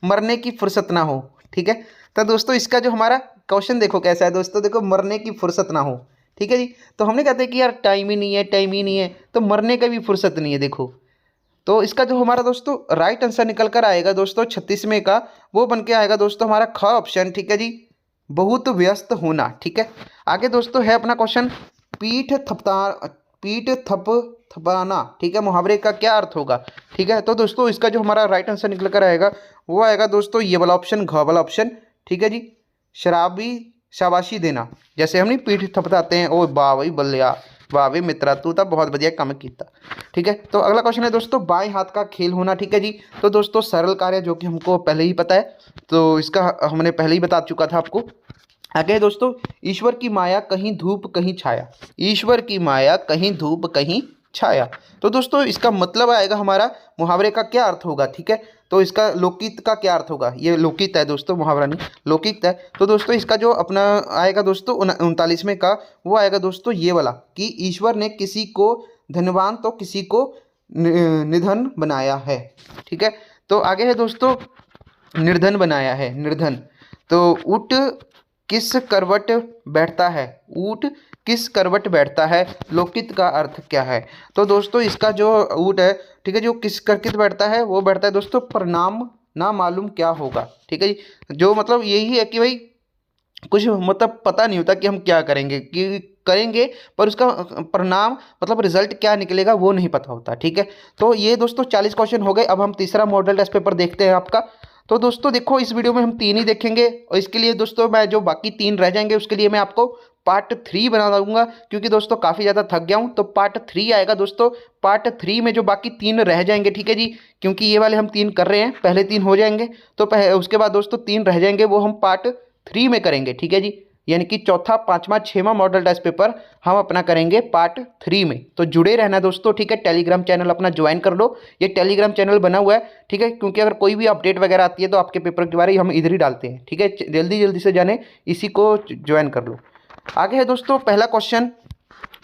मरने की फुर्सत ना हो। ठीक है, तो दोस्तों इसका जो हमारा क्वेश्चन देखो कैसा है दोस्तों, देखो मरने की फुर्सत ना हो। ठीक है जी, तो हमने कहते हैं कि यार टाइम ही नहीं है, तो मरने का भी फुर्सत नहीं है। देखो तो इसका जो हमारा दोस्तों राइट आंसर निकल कर आएगा दोस्तों 36वें का, वो बन के आएगा दोस्तों हमारा ख ऑप्शन। ठीक है जी, बहुत व्यस्त होना। ठीक है, आगे दोस्तों है अपना क्वेश्चन पीठ थपथपाना। ठीक है, मुहावरे का क्या अर्थ होगा? ठीक है, तो दोस्तों इसका जो हमारा राइट आंसर निकल कर आएगा वो आएगा दोस्तों ये वाला ऑप्शन, घ वाला ऑप्शन। ठीक है जी, शराबी शाबाशी देना, जैसे हम नहीं पीठ थपथाते हैं, ओ वाह भाई बल्लिया, वाह भाई मित्रा तू तो बहुत बढ़िया काम किया। ठीक है, तो अगला क्वेश्चन है दोस्तों बाएं हाथ का खेल होना। ठीक है जी, तो दोस्तों सरल कार्य जो कि हमको पहले ही पता है, तो इसका हमने पहले ही बता चुका था आपको। आगे दोस्तों ईश्वर की माया कहीं धूप कहीं छाया, ईश्वर की माया कहीं धूप कहीं छाया। तो दोस्तों इसका मतलब आएगा हमारा मुहावरे का क्या अर्थ होगा? ठीक है, तो इसका लोकित का क्या अर्थ होगा? ये लोकित है दोस्तों, मुहावरा नहीं, लोकित है। तो दोस्तों इसका जो अपना आएगा दोस्तों 39वें का, वो आएगा दोस्तों ये वाला कि ईश्वर ने किसी को धनवान तो किसी को निधन बनाया है। ठीक है, तो आगे है दोस्तों निर्धन बनाया है, निर्धन। तो ऊँट किस करवट बैठता है, ऊँट किस करवट बैठता है, लोकित का अर्थ क्या है? तो दोस्तों इसका जो ऊँट है, ठीक है, जो किस करकित बैठता है वो बैठता है दोस्तों परिणाम ना मालूम क्या होगा। ठीक है जी, जो मतलब यही है कि भाई कुछ मतलब पता नहीं होता कि हम क्या करेंगे, कि करेंगे पर उसका परिणाम मतलब रिजल्ट क्या निकलेगा वो नहीं पता होता। ठीक है, तो ये दोस्तों 40 क्वेश्चन हो गए। अब हम तीसरा मॉडल टेस्ट पेपर देखते हैं आपका। तो दोस्तों देखो, इस वीडियो में हम 3 ही देखेंगे और इसके लिए दोस्तों मैं जो बाकी 3 रह जाएंगे उसके लिए मैं आपको पार्ट 3 बना दूंगा, क्योंकि दोस्तों काफ़ी ज़्यादा थक गया हूँ। तो पार्ट 3 आएगा दोस्तों। पार्ट 3 में जो बाकी 3 रह जाएंगे, ठीक है जी, क्योंकि ये वाले हम 3 कर रहे हैं, पहले 3 हो जाएंगे तो उसके बाद दोस्तों 3 रह जाएंगे, वो हम पार्ट 3 में करेंगे। ठीक है जी, यानी कि चौथा, पांचवा, छठवां मॉडल टेस्ट पेपर हम अपना करेंगे पार्ट 3 में। तो जुड़े रहना दोस्तों। ठीक है, टेलीग्राम चैनल अपना ज्वाइन कर लो, ये टेलीग्राम चैनल बना हुआ है। ठीक है, क्योंकि अगर कोई भी अपडेट वगैरह आती है तो आपके पेपर के बारे में हम इधर ही डालते हैं। ठीक है, जल्दी जल्दी से जाने, इसी को ज्वाइन कर लो। आगे है दोस्तों पहला क्वेश्चन।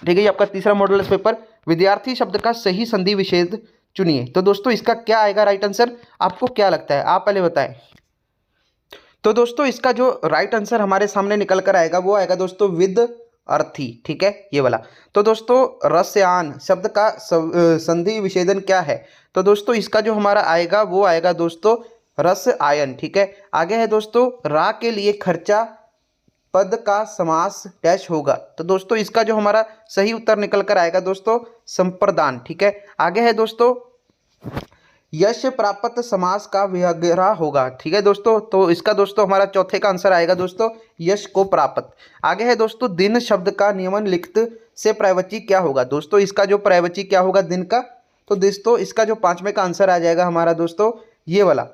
ठीक है, ये आपका तीसरा मॉडल टेस्ट पेपर, विद्यार्थी शब्द का सही संधि विच्छेद चुनिए। तो दोस्तों इसका क्या आएगा राइट आंसर, आपको क्या लगता है, आप पहले बताएं। तो दोस्तों इसका जो राइट आंसर हमारे सामने निकल कर आएगा वो आएगा दोस्तों विद अर्थी। ठीक है, ये वाला। तो दोस्तों रस्यान शब्द का संधि विच्छेदन क्या है। तो दोस्तों इसका जो हमारा आएगा वो आएगा दोस्तों रस आयन। ठीक है, आगे है दोस्तों रा के लिए खर्चा पद का समास डैश होगा। तो दोस्तों इसका जो हमारा सही उत्तर निकल कर आएगा दोस्तों संप्रदान। ठीक है, आगे है दोस्तों यश प्राप्त समास का विग्रह होगा। ठीक है दोस्तों, तो इसका दोस्तों हमारा चौथे का आंसर आएगा दोस्तों यश को प्राप्त। आगे है दोस्तों दिन शब्द का नियमन लिखित से प्रयवची क्या होगा। दोस्तों इसका जो प्रयवची क्या होगा दिन का। तो दोस्तों इसका जो पांचवें का आंसर आ जाएगा हमारा दोस्तों ये वाला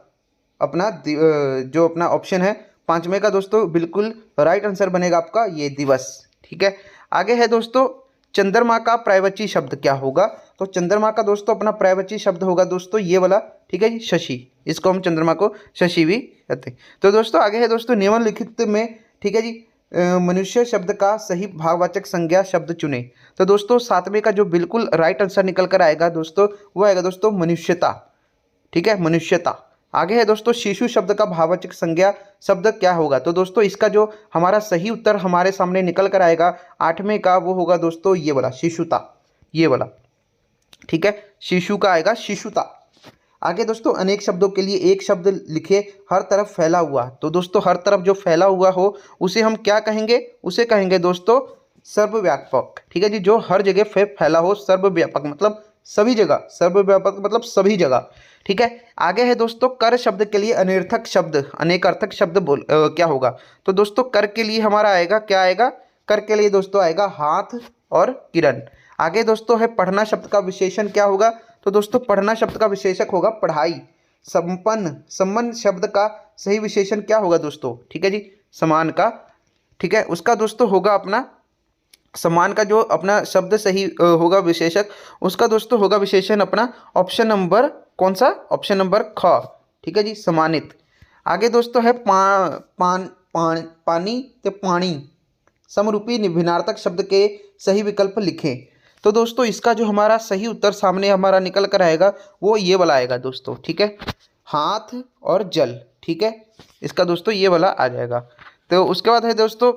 अपना जो अपना ऑप्शन है पांचवें का दोस्तों बिल्कुल राइट आंसर बनेगा आपका ये दिवस। ठीक है, आगे है दोस्तों चंद्रमा का प्रयवची शब्द क्या होगा। तो चंद्रमा का दोस्तों अपना प्रयवची शब्द होगा दोस्तों ये वाला। ठीक है जी, शशि, इसको हम चंद्रमा को शशि भी कहते हैं। तो दोस्तों आगे है दोस्तों निम्नलिखित में, ठीक है जी, मनुष्य शब्द का सही भाववाचक संज्ञा शब्द चुने। तो दोस्तों सातवें का जो बिल्कुल राइट आंसर निकल कर आएगा दोस्तों वो आएगा दोस्तों मनुष्यता। ठीक है, मनुष्यता। आगे है दोस्तों शिशु शब्द का भाववाचक संज्ञा शब्द क्या होगा। तो दोस्तों इसका जो हमारा सही उत्तर हमारे सामने निकल कर आएगा आठवें का वो होगा दोस्तों ये वाला शिशुता, ये वाला। ठीक है, शिशु का आएगा शिशुता। आगे दोस्तों अनेक शब्दों के लिए एक शब्द लिखे हर तरफ फैला हुआ। तो दोस्तों हर तरफ जो फैला हुआ हो उसे हम क्या कहेंगे, उसे कहेंगे दोस्तों सर्वव्यापक। ठीक है जी, जो हर जगह फैला हो, सर्वव्यापक मतलब सभी जगह, सर्वव्यापक मतलब सभी जगह। ठीक है, आगे है दोस्तों कर शब्द के लिए अनर्थक शब्द अनेकार्थक शब्द क्या होगा। तो दोस्तों कर के लिए हमारा आएगा क्या आएगा, कर के लिए दोस्तों आएगा हाथ और किरण। आगे दोस्तों है पढ़ना शब्द का विशेषण क्या होगा। तो दोस्तों पढ़ना शब्द का विशेषक होगा पढ़ाई। संपन्न संबंध शब्द का सही विशेषण क्या होगा दोस्तों। ठीक है जी, समान का। ठीक है, उसका दोस्तों होगा अपना समान का जो अपना शब्द सही होगा विशेषक, उसका दोस्तों होगा विशेषण अपना ऑप्शन नंबर कौन सा, ऑप्शन नंबर ख। ठीक है जी, सम्मानित। आगे दोस्तों है पानी ते पानी समरूपी भिन्नार्थक शब्द के सही विकल्प लिखें। तो दोस्तों इसका जो हमारा सही उत्तर सामने हमारा निकल कर आएगा वो ये वाला आएगा दोस्तों। ठीक है, हाथ और जल। ठीक है, इसका दोस्तों ये वाला आ जाएगा। तो उसके बाद है दोस्तों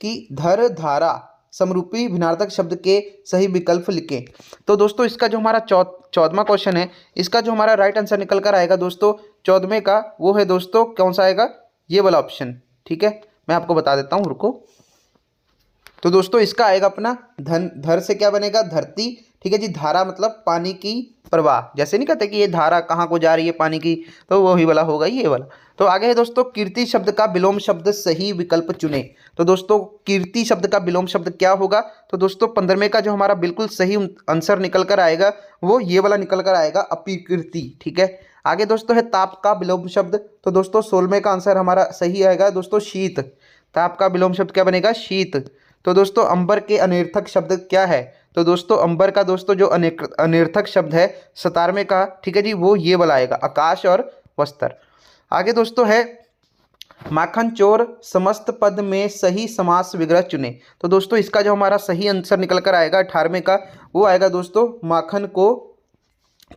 कि धर धारा समरूपी भिन्नार्थक शब्द के सही विकल्प लिखें। तो दोस्तों इसका जो हमारा 14वां क्वेश्चन है, इसका जो हमारा राइट आंसर निकल कर आएगा दोस्तों 14वें का वो है दोस्तों कौन सा आएगा, ये वाला ऑप्शन। ठीक है, मैं आपको बता देता हूँ, रुको। तो दोस्तों इसका आएगा अपना धर से क्या बनेगा, धरती। ठीक है जी, धारा मतलब पानी की प्रवाह, जैसे नहीं कहते कि ये धारा कहाँ को जा रही है पानी की, तो वही वाला होगा ये वाला। तो आगे है दोस्तों कीर्ति शब्द का विलोम शब्द सही विकल्प चुने। तो दोस्तों कीर्ति शब्द का विलोम शब्द क्या होगा। तो दोस्तों 15वें का जो हमारा बिल्कुल सही आंसर निकल कर आएगा वो ये वाला निकल कर आएगा अपीकृति। ठीक है, आगे दोस्तों है ताप का विलोम शब्द। तो दोस्तों 16वें का आंसर हमारा सही आएगा दोस्तों शीत। ताप का विलोम शब्द क्या बनेगा, शीत। तो दोस्तों अंबर के अनर्थक शब्द क्या है। तो दोस्तों अंबर का दोस्तों जो अनर्थक शब्द है 17वें का, ठीक है जी, वो ये वाला आएगा आकाश और वस्त्र। आगे दोस्तों है माखन चोर समस्त पद में सही समास विग्रह चुने। तो दोस्तों इसका जो हमारा सही आंसर निकल कर आएगा 18वें का वो आएगा दोस्तों माखन को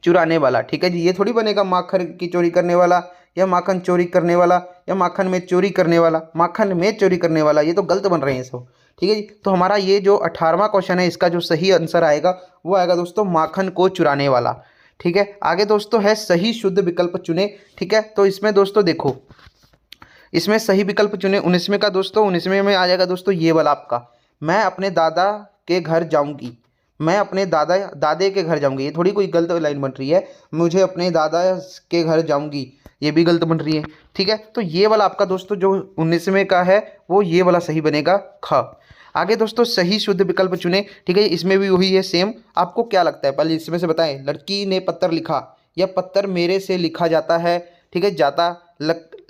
चुराने वाला। ठीक है जी, ये थोड़ी बनेगा माखन की चोरी करने वाला या माखन चोरी करने वाला या माखन में चोरी करने वाला, माखन में चोरी करने वाला, ये तो गलत बन रहे हैं सब। ठीक है जी, तो हमारा ये जो 18वां क्वेश्चन है इसका जो सही आंसर आएगा वो आएगा दोस्तों माखन को चुराने वाला। ठीक है, आगे दोस्तों है सही शुद्ध विकल्प चुने। ठीक है, तो इसमें दोस्तों देखो, इसमें सही विकल्प चुने 19वें का दोस्तों, 19वें में आ जाएगा दोस्तों ये वाला आपका मैं अपने दादा के घर जाऊंगी, मैं अपने दादे के घर जाऊंगी, ये थोड़ी कोई गलत लाइन बन रही है। मुझे अपने दादा के घर जाऊंगी, ये भी गलत बन रही है। ठीक है, तो ये वाला आपका दोस्तों जो 19वें का है वो ये वाला सही बनेगा ख। आगे दोस्तों सही शुद्ध विकल्प चुने। ठीक है, इसमें भी वही है सेम। आपको क्या लगता है पहले इसमें से बताएं। लड़की ने पत्र लिखा या पत्र मेरे से लिखा जाता है। ठीक है, जाता।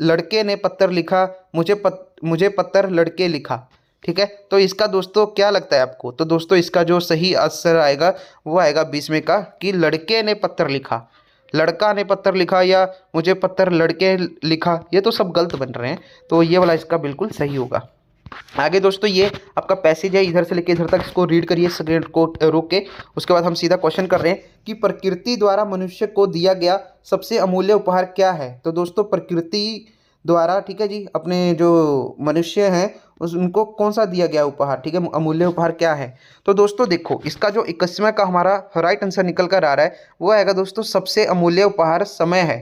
लड़के ने पत्र लिखा, मुझे पत्र लड़के लिखा। ठीक है, तो इसका दोस्तों क्या लगता है आपको। तो दोस्तों इसका जो सही आंसर आएगा वो आएगा 20वें का कि लड़के ने पत्र लिखा। लड़का ने पत्र लिखा या मुझे पत्र लड़के लिखा, ये तो सब गलत बन रहे हैं। तो ये वाला इसका बिल्कुल सही होगा। आगे दोस्तों ये आपका पैसेज है, इधर से लेके इधर तक इसको रीड करिए सेकंड को रोक के। उसके बाद हम सीधा क्वेश्चन कर रहे हैं कि प्रकृति द्वारा मनुष्य को दिया गया सबसे अमूल्य उपहार क्या है। तो दोस्तों प्रकृति द्वारा, ठीक है जी, अपने जो मनुष्य हैं उनको कौन सा दिया गया उपहार, ठीक है, अमूल्य उपहार क्या है। तो दोस्तों देखो इसका जो 21वें का हमारा राइट आंसर निकल कर आ रहा है वो आएगा दोस्तों सबसे अमूल्य उपहार समय है।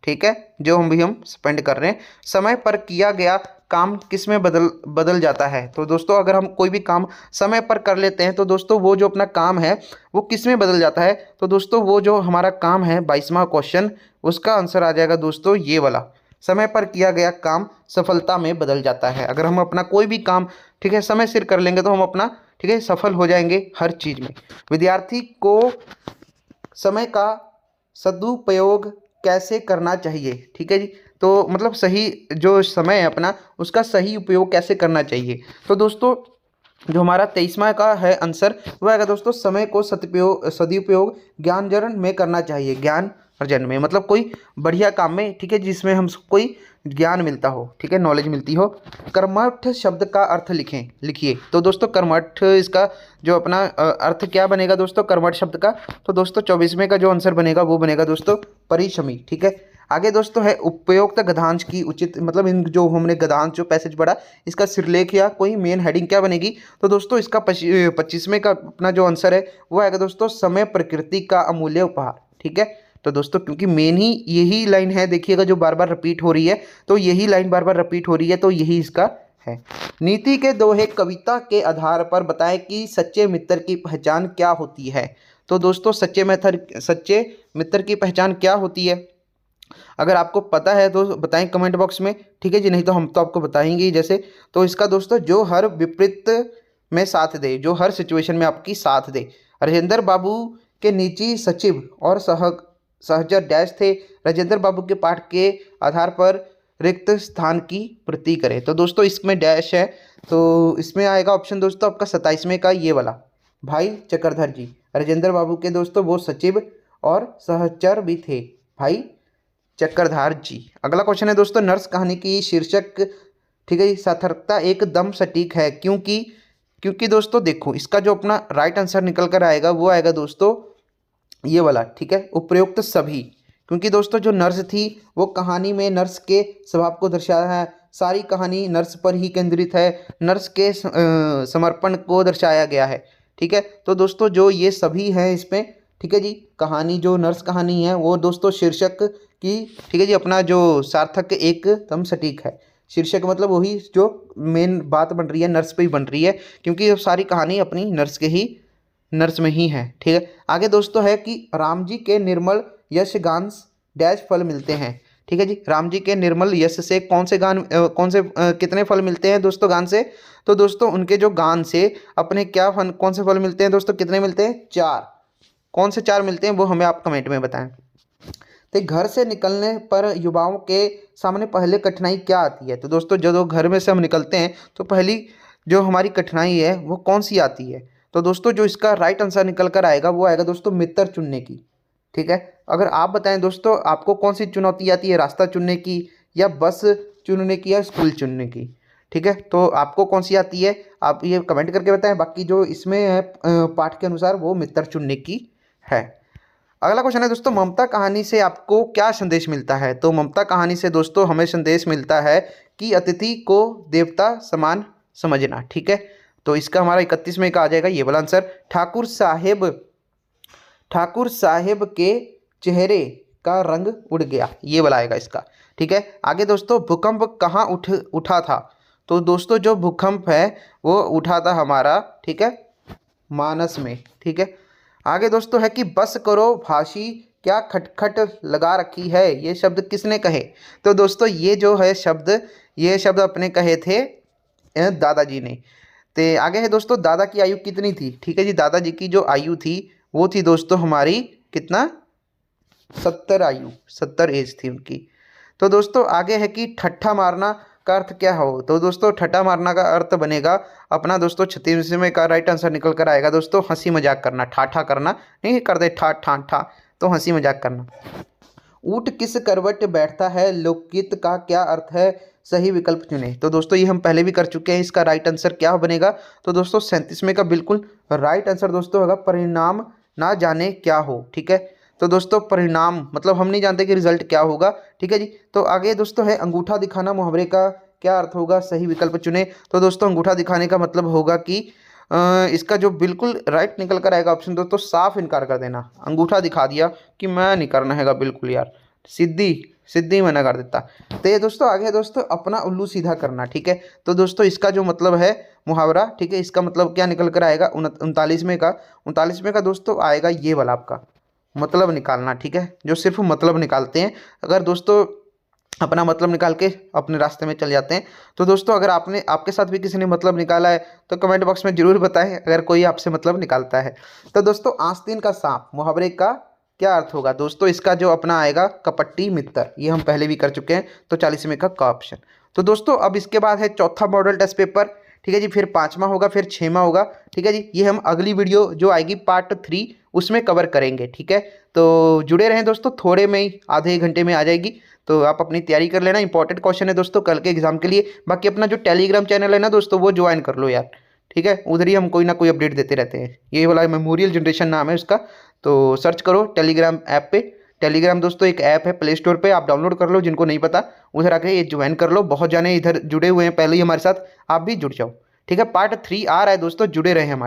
ठीक है, जो हम स्पेंड कर रहे हैं। समय पर किया गया काम किस में बदल जाता है। तो दोस्तों अगर हम कोई भी काम समय पर कर लेते हैं तो दोस्तों वो जो अपना काम है वो किस में बदल जाता है। तो दोस्तों वो जो हमारा काम है 22वां क्वेश्चन, उसका आंसर आ जाएगा दोस्तों ये वाला। समय पर किया गया काम सफलता में बदल जाता है। अगर हम अपना कोई भी काम, ठीक है, समय सिर कर लेंगे तो हम अपना, ठीक है, सफल हो जाएंगे हर चीज़ में। विद्यार्थी को समय का सदुपयोग कैसे करना चाहिए। ठीक है जी, तो मतलब सही जो समय है अपना उसका सही उपयोग कैसे करना चाहिए। तो दोस्तों जो हमारा 23वां का है आंसर वो आएगा दोस्तों समय को सदुपयोग ज्ञानार्जन में करना चाहिए। ज्ञान अर्जन में मतलब कोई बढ़िया काम में, ठीक है, जिसमें हम कोई ज्ञान मिलता हो, ठीक है, नॉलेज मिलती हो। कर्मठ शब्द का अर्थ लिखिए। तो दोस्तों कर्मठ इसका जो अपना अर्थ क्या बनेगा दोस्तों कर्मठ शब्द का। तो दोस्तों 24वें का जो आंसर बनेगा वो बनेगा दोस्तों परिश्रमी। ठीक है, आगे दोस्तों है उपयुक्त गद्यांश की उचित, मतलब इन जो हमने गद्यांश जो पैसेज पढ़ा इसका सिरलेख या कोई मेन हेडिंग क्या बनेगी। तो दोस्तों इसका 25वें का अपना जो आंसर है वो आएगा दोस्तों समय प्रकृति का अमूल्य उपहार। ठीक है, तो दोस्तों क्योंकि मेन ही यही लाइन है, देखिएगा जो बार बार रिपीट हो रही है, तो यही लाइन बार बार रिपीट हो रही है, तो यही इसका है। नीति के दोहे कविता के आधार पर बताएं कि सच्चे मित्र की पहचान क्या होती है। तो दोस्तों सच्चे मित्र की पहचान क्या होती है, अगर आपको पता है तो बताएं कमेंट बॉक्स में। ठीक है जी, नहीं तो हम तो आपको बताएंगे ही जैसे। तो इसका दोस्तों जो हर विपरीत में साथ दे, जो हर सिचुएशन में आपकी साथ दे। राजेंद्र बाबू के निजी सचिव और सहचर डैश थे। राजेंद्र बाबू के पाठ के आधार पर रिक्त स्थान की पूर्ति करें। तो दोस्तों इसमें डैश है, तो इसमें आएगा ऑप्शन दोस्तों आपका 27वें का ये वाला, भाई चक्रधर जी। राजेंद्र बाबू के दोस्तों वो सचिव और सहचर भी थे, भाई चक्रधार जी। अगला क्वेश्चन है दोस्तों नर्स कहानी की शीर्षक, ठीक है, सार्थकता एकदम सटीक है क्योंकि दोस्तों देखो इसका जो अपना राइट आंसर निकल कर आएगा वो आएगा दोस्तों ये वाला। ठीक है, उपयुक्त सभी, क्योंकि दोस्तों जो नर्स थी वो कहानी में नर्स के स्वभाव को दर्शाया है। सारी कहानी नर्स पर ही केंद्रित है, नर्स के समर्पण को दर्शाया गया है। ठीक है, तो दोस्तों जो ये सभी हैं इसमें, ठीक है जी, कहानी जो नर्स कहानी है वो दोस्तों शीर्षक की, ठीक है जी, अपना जो सार्थक एकदम सटीक है। शीर्षक मतलब वही जो मेन बात बन रही है नर्स पे ही बन रही है, क्योंकि सारी कहानी अपनी नर्स में ही है। ठीक है, आगे दोस्तों है कि राम जी के निर्मल यश गान डैश फल मिलते हैं। ठीक है जी, राम जी के निर्मल यश से कौन से कितने फल मिलते हैं दोस्तों गान से। तो दोस्तों उनके जो गान से अपने क्या फल, कौन से फल मिलते हैं दोस्तों, कितने मिलते हैं, 4। कौन से 4 मिलते हैं वो हमें आप कमेंट में बताएं। तो घर से निकलने पर युवाओं के सामने पहले कठिनाई क्या आती है। तो दोस्तों जब घर में से हम निकलते हैं तो पहली जो हमारी कठिनाई है वो कौन सी आती है। तो दोस्तों जो इसका राइट आंसर निकल कर आएगा वो आएगा दोस्तों मित्र चुनने की। ठीक है, अगर आप बताएं दोस्तों आपको कौन सी चुनौती आती है, रास्ता चुनने की या बस चुनने की या स्कूल चुनने की। ठीक है, तो आपको कौन सी आती है आप ये कमेंट करके बताएं। बाकी जो इसमें है पाठ के अनुसार वो मित्र चुनने की है। अगला क्वेश्चन है दोस्तों ममता कहानी से आपको क्या संदेश मिलता है। तो ममता कहानी से दोस्तों हमें संदेश मिलता है कि अतिथि को देवता समान समझना। ठीक है, तो इसका हमारा 31वें का आ जाएगा ये वाला आंसर। ठाकुर साहेब के चेहरे का रंग उड़ गया, ये वाला आएगा इसका। ठीक है, आगे दोस्तों भूकंप कहाँ उठा था। तो दोस्तों जो भूकंप है वो उठा था हमारा, ठीक है, मानस में, ठीक है। आगे दोस्तों है कि बस करो फांसी क्या खटखट लगा रखी है, ये शब्द किसने कहे? तो दोस्तों ये जो है शब्द, ये शब्द अपने कहे थे दादाजी ने। तो आगे है दोस्तों, दादा की आयु कितनी थी? ठीक है जी, दादाजी की जो आयु थी वो थी दोस्तों हमारी कितना, 70 आयु, 70 एज थी उनकी। तो दोस्तों आगे है कि ठट्ठा मारना का अर्थ क्या हो? तो दोस्तों ठट्ठा मारना का अर्थ बनेगा अपना दोस्तों 36वें का राइट आंसर निकल कर आएगा दोस्तों, हंसी मजाक करना, ठाठा करना, नहीं कर दे ठा ठा ठा, तो हंसी मजाक करना। ऊँट किस करवट बैठता है, लोकगीत का क्या अर्थ है? सही विकल्प चुने। तो दोस्तों ये हम पहले भी कर चुके हैं, इसका राइट आंसर क्या बनेगा? तो दोस्तों 37वें का बिल्कुल राइट आंसर दोस्तों होगा परिणाम ना जाने क्या हो, ठीक है। तो दोस्तों परिणाम मतलब हम नहीं जानते कि रिजल्ट क्या होगा, ठीक है जी। तो आगे दोस्तों है अंगूठा दिखाना मुहावरे का क्या अर्थ होगा? सही विकल्प चुने। तो दोस्तों अंगूठा दिखाने का मतलब होगा कि इसका जो बिल्कुल राइट निकल कर आएगा ऑप्शन दोस्तों, साफ इनकार कर देना। अंगूठा दिखा दिया कि मैं नहीं करना हैगा बिल्कुल यार, सीधी सीधी मना कर देता। तो ये दोस्तों आगे है दोस्तों अपना उल्लू सीधा करना, ठीक है। तो दोस्तों इसका जो मतलब है मुहावरा, ठीक है, इसका मतलब क्या निकल कर आएगा? 39वें का दोस्तों आएगा ये वाला आपका मतलब निकालना, ठीक है, जो सिर्फ मतलब निकालते हैं। अगर दोस्तों अपना मतलब निकाल के अपने रास्ते में चल जाते हैं। तो दोस्तों अगर आपके साथ भी किसी ने मतलब निकाला है तो कमेंट बॉक्स में जरूर बताएं, अगर कोई आपसे मतलब निकालता है। तो दोस्तों आस्तीन का सांप मुहावरे का क्या अर्थ होगा? दोस्तों इसका जो अपना आएगा कपट्टी मित्र, ये हम पहले भी कर चुके हैं, तो 40वें का ऑप्शन। तो दोस्तों अब इसके बाद है चौथा मॉडल टेस्ट पेपर, ठीक है जी, फिर 5वां होगा, फिर 6वां होगा, ठीक है जी। ये हम अगली वीडियो जो आएगी पार्ट 3 उसमें कवर करेंगे, ठीक है। तो जुड़े रहें दोस्तों, थोड़े में ही आधे एक घंटे में आ जाएगी, तो आप अपनी तैयारी कर लेना। इंपॉर्टेंट क्वेश्चन है दोस्तों कल के एग्जाम के लिए। बाकी अपना जो टेलीग्राम चैनल है ना दोस्तों, वो ज्वाइन कर लो यार, ठीक है, उधर ही हम कोई ना कोई अपडेट देते रहते हैं। ये वाला मेमोरियल जनरेशन नाम है उसका, तो सर्च करो टेलीग्राम ऐप पे। टेलीग्राम दोस्तों एक ऐप है, प्ले स्टोर पे आप डाउनलोड कर लो, जिनको नहीं पता उधर आके ये ज्वाइन कर लो। बहुत जाने इधर जुड़े हुए हैं पहले ही हमारे साथ, आप भी जुड़ जाओ, ठीक है। पार्ट 3 आ रहा है दोस्तों, जुड़े रहे हमारे।